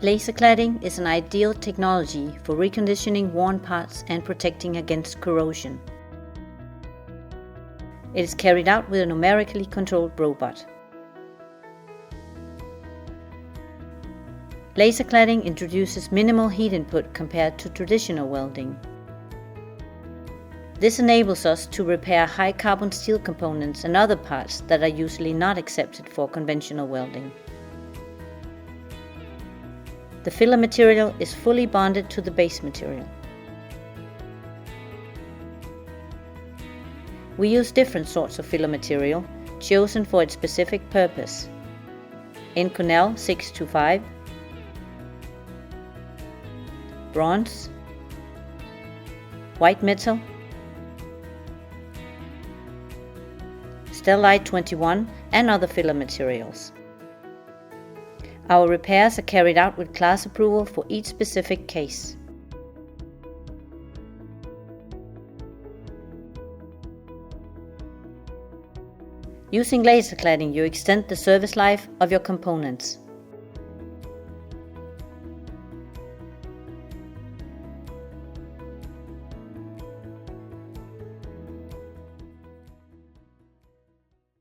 Laser cladding is an ideal technology for reconditioning worn parts and protecting against corrosion. It is carried out with a numerically controlled robot. Laser cladding introduces minimal heat input compared to traditional welding. This enables us to repair high carbon steel components and other parts that are usually not accepted for conventional welding. The filler material is fully bonded to the base material. We use different sorts of filler material, chosen for its specific purpose. Inconel 625, bronze, white metal, Stellite 21 and other filler materials. Our repairs are carried out with class approval for each specific case. Using laser cladding, you extend the service life of your components.